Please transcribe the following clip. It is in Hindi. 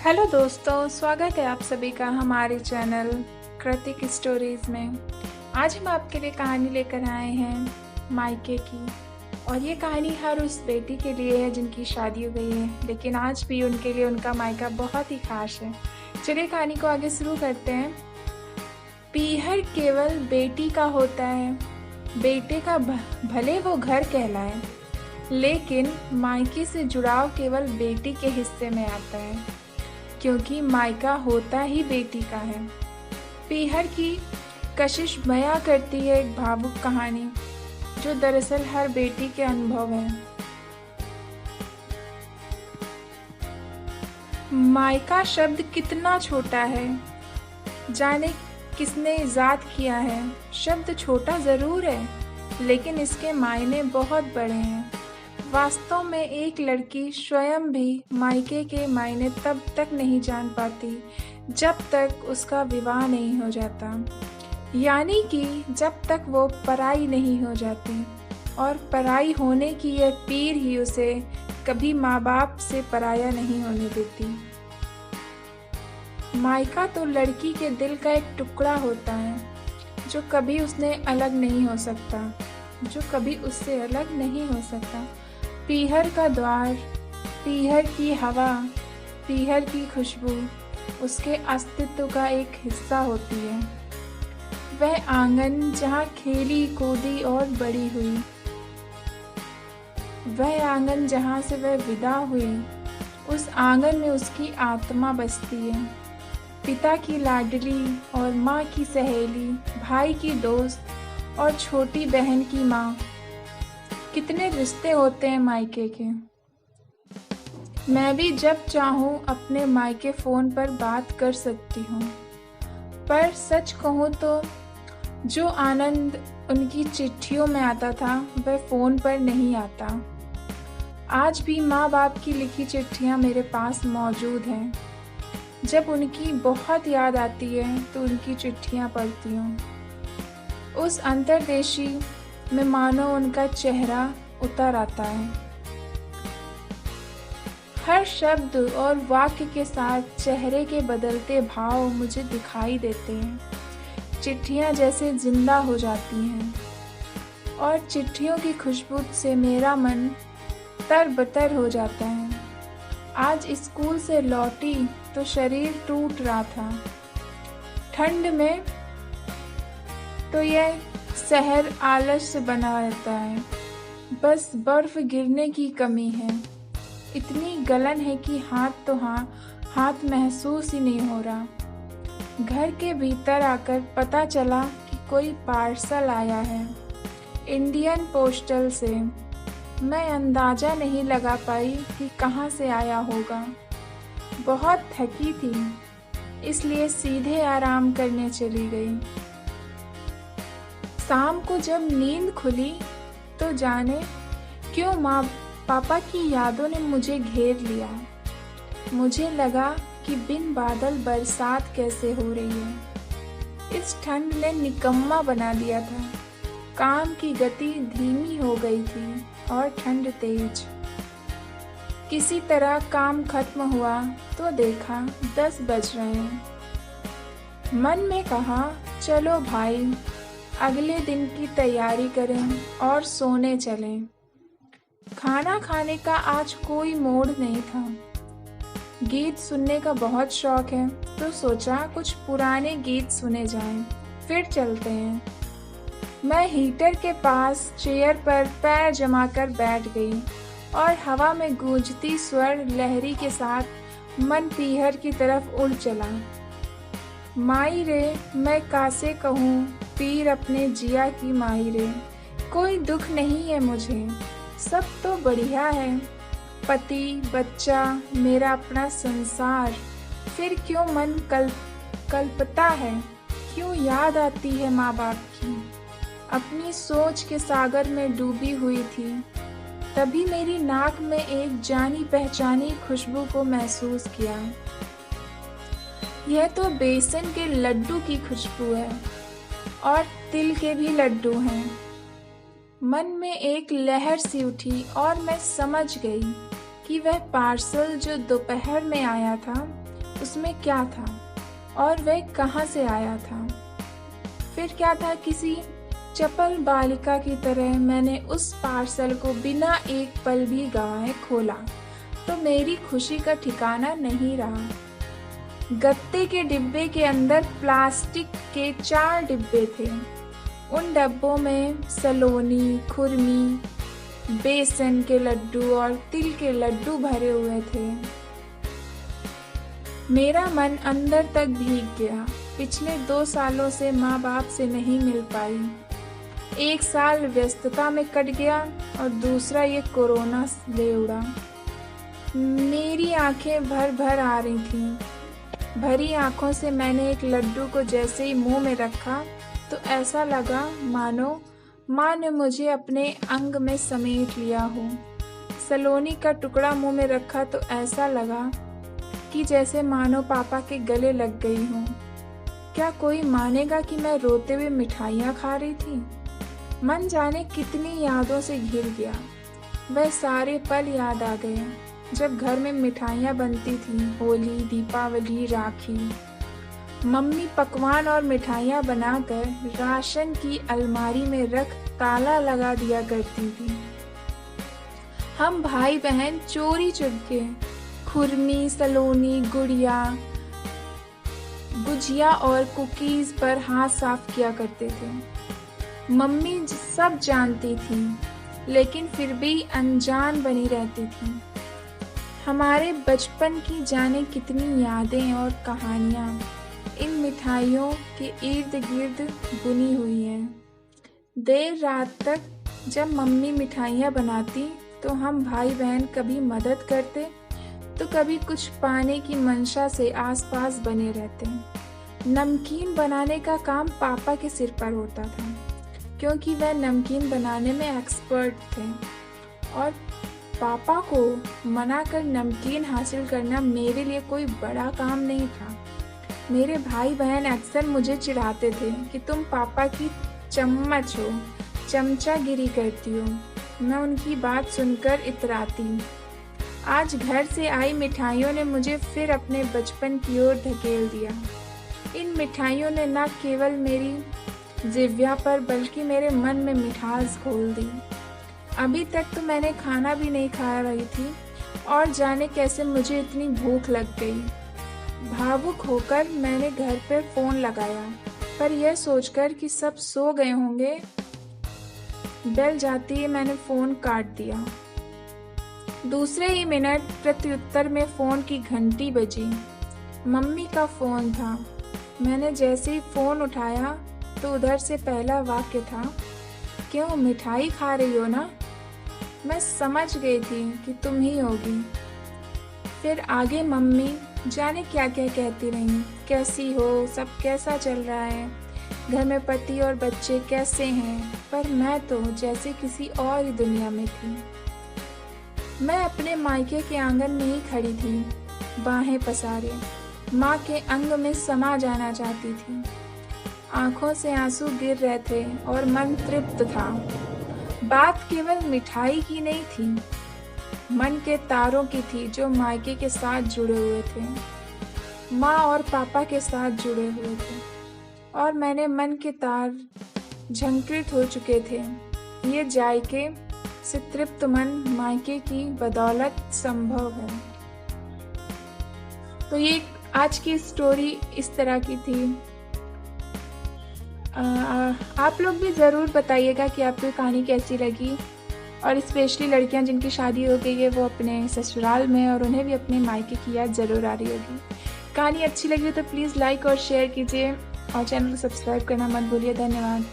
हेलो दोस्तों, स्वागत है आप सभी का हमारे चैनल कृतिक स्टोरीज में। आज हम आपके लिए कहानी लेकर आए हैं मायके की। और ये कहानी हर उस बेटी के लिए है जिनकी शादी हो गई है, लेकिन आज भी उनके लिए उनका मायका बहुत ही खास है। चलिए कहानी को आगे शुरू करते हैं। पीहर केवल बेटी का होता है, बेटे का भले वो घर कहलाए, लेकिन मायके से जुड़ाव केवल बेटी के हिस्से में आता है, क्योंकि मायका होता ही बेटी का है। पीहर की कशिश बयां करती है एक भावुक कहानी, जो दरअसल हर बेटी के अनुभव है। मायका शब्द कितना छोटा है, जाने किसने इजाद किया है। शब्द छोटा जरूर है, लेकिन इसके मायने बहुत बड़े हैं। वास्तव में एक लड़की स्वयं भी मायके के मायने तब तक नहीं जान पाती जब तक उसका विवाह नहीं हो जाता, यानी कि जब तक वो पराई नहीं हो जाती। और पराई होने की यह पीर ही उसे कभी माँ बाप से पराया नहीं होने देती। मायका तो लड़की के दिल का एक टुकड़ा होता है, जो कभी उसने अलग नहीं हो सकता, जो कभी उससे अलग नहीं हो सकता। पीहर का द्वार, पीहर की हवा, पीहर की खुशबू उसके अस्तित्व का एक हिस्सा होती है। वह आंगन जहाँ खेली कूदी और बड़ी हुई, वह आंगन जहाँ से वह विदा हुई, उस आंगन में उसकी आत्मा बसती है। पिता की लाडली और माँ की सहेली, भाई की दोस्त और छोटी बहन की माँ। कितने रिश्ते होते हैं मायके के। मैं भी जब चाहूँ अपने मायके फ़ोन पर बात कर सकती हूँ, पर सच कहूँ तो जो आनंद उनकी चिट्ठियों में आता था वह फ़ोन पर नहीं आता। आज भी माँ बाप की लिखी चिट्ठियाँ मेरे पास मौजूद हैं। जब उनकी बहुत याद आती है तो उनकी चिट्ठियाँ पढ़ती हूँ। उस अंतर्देशी में मानो उनका चेहरा उतर आता है। हर शब्द और वाक्य के साथ चेहरे के बदलते भाव मुझे दिखाई देते हैं। चिट्ठियाँ जैसे जिंदा हो जाती हैं, और चिट्ठियों की खुशबू से मेरा मन तरबतर हो जाता है। आज स्कूल से लौटी तो शरीर टूट रहा था। ठंड में तो यह शहर आलस से बना रहता है, बस बर्फ गिरने की कमी है। इतनी गलन है कि हाथ महसूस ही नहीं हो रहा। घर के भीतर आकर पता चला कि कोई पार्सल आया है इंडियन पोस्टल से। मैं अंदाजा नहीं लगा पाई कि कहाँ से आया होगा। बहुत थकी थी, इसलिए सीधे आराम करने चली गई। शाम को जब नींद खुली तो जाने क्यों माँ पापा की यादों ने मुझे घेर लिया। मुझे लगा कि बिन बादल बरसात कैसे हो रही है। इस ठंड ने निकम्मा बना दिया था। काम की गति धीमी हो गई थी और ठंड तेज। किसी तरह काम खत्म हुआ तो देखा 10 बज रहे हैं। मन में कहा, चलो भाई, अगले दिन की तैयारी करें और सोने चलें। खाना खाने का आज कोई मूड नहीं था। गीत सुनने का बहुत शौक है, तो सोचा कुछ पुराने गीत सुने जाएं, फिर चलते हैं। मैं हीटर के पास चेयर पर पैर जमाकर बैठ गई और हवा में गूंजती स्वर लहरी के साथ मन पीहर की तरफ उड़ चला। माई रे, मैं कासे कहूँ पीर अपने जिया की माई रे। कोई दुख नहीं है मुझे, सब तो बढ़िया है। पति, बच्चा, मेरा अपना संसार। फिर क्यों मन कल्पता है, क्यों याद आती है माँ बाप की। अपनी सोच के सागर में डूबी हुई थी, तभी मेरी नाक में एक जानी पहचानी खुशबू को महसूस किया। यह तो बेसन के लड्डू की खुशबू है, और तिल के भी लड्डू हैं। मन में एक लहर सी उठी और मैं समझ गई कि वह पार्सल जो दोपहर में आया था उसमें क्या था और वह कहाँ से आया था? फिर क्या था, किसी चपल बालिका की तरह मैंने उस पार्सल को बिना एक पल भी गंवाए खोला तो मेरी खुशी का ठिकाना नहीं रहा। गत्ते के डिब्बे के अंदर प्लास्टिक के 4 डिब्बे थे। उन डब्बों में सलोनी, खुरमी, बेसन के लड्डू और तिल के लड्डू भरे हुए थे। मेरा मन अंदर तक भीग गया। पिछले 2 सालों से माँ बाप से नहीं मिल पाई। 1 साल व्यस्तता में कट गया और दूसरा ये कोरोना ले उड़ा। मेरी आंखें भर भर आ रही थीं। भरी आंखों से मैंने एक लड्डू को जैसे ही मुंह में रखा तो ऐसा लगा मानो माँ ने मुझे अपने अंग में समेट लिया हो। सलोनी का टुकड़ा मुंह में रखा तो ऐसा लगा कि जैसे मानो पापा के गले लग गई हूँ। क्या कोई मानेगा कि मैं रोते हुए मिठाइयाँ खा रही थी? मन जाने कितनी यादों से घिर गया। वह सारे पल याद आ गए जब घर में मिठाइयाँ बनती थीं, होली, दीपावली, राखी। मम्मी पकवान और मिठाइयाँ बनाकर राशन की अलमारी में रख ताला लगा दिया करती थी। हम भाई बहन चोरी चुपके खुरमी, सलोनी, गुजिया और कुकीज पर हाथ साफ किया करते थे। मम्मी सब जानती थी लेकिन फिर भी अनजान बनी रहती थी। हमारे बचपन की जाने कितनी यादें और कहानियाँ इन मिठाइयों के इर्द गिर्द बुनी हुई हैं। देर रात तक जब मम्मी मिठाइयाँ बनाती तो हम भाई बहन कभी मदद करते तो कभी कुछ पाने की मंशा से आसपास बने रहते। नमकीन बनाने का काम पापा के सिर पर होता था क्योंकि वह नमकीन बनाने में एक्सपर्ट थे और पापा को मना कर नमकीन हासिल करना मेरे लिए कोई बड़ा काम नहीं था। मेरे भाई बहन अक्सर मुझे चिढ़ाते थे कि तुम पापा की चम्मच हो, चमचागिरी करती हो। मैं उनकी बात सुनकर इतराती। आज घर से आई मिठाइयों ने मुझे फिर अपने बचपन की ओर धकेल दिया। इन मिठाइयों ने न केवल मेरी जिह्वा पर बल्कि मेरे मन में मिठास घोल दी। अभी तक तो मैंने खाना भी नहीं खा रही थी और जाने कैसे मुझे इतनी भूख लग गई। भावुक होकर मैंने घर पर फोन लगाया पर यह सोचकर कि सब सो गए होंगे, बेल जाती ही मैंने फोन काट दिया। दूसरे ही मिनट प्रत्युत्तर में फोन की घंटी बजी। मम्मी का फोन था। मैंने जैसे ही फोन उठाया तो उधर से पहला वाक्य था, क्यों मिठाई खा रही हो ना? मैं समझ गई थी कि तुम ही होगी। फिर आगे मम्मी जाने क्या क्या कहती रही, कैसी हो, सब कैसा चल रहा है, घर में पति और बच्चे कैसे हैं। पर मैं तो जैसे किसी और ही दुनिया में थी। मैं अपने मायके के आंगन में ही खड़ी थी, बाहें पसारे, माँ के अंग में समा जाना चाहती थी। आंखों से आंसू गिर रहे थे और मन तृप्त था। बात केवल मिठाई की नहीं थी, मन के तारों की थी जो मायके के साथ जुड़े हुए थे, माँ और पापा के साथ जुड़े हुए थे और मैंने मन के तार झंकृत हो चुके थे। ये जायके से तृप्त मन मायके की बदौलत संभव है। तो ये आज की स्टोरी इस तरह की थी। आप लोग भी ज़रूर बताइएगा कि आपको कहानी कैसी लगी और स्पेशली लड़कियां जिनकी शादी हो गई है वो अपने ससुराल में और उन्हें भी अपने मायके की याद ज़रूर आ रही होगी। कहानी अच्छी लगी तो प्लीज़ लाइक और शेयर कीजिए और चैनल को सब्सक्राइब करना मत भूलिए। धन्यवाद।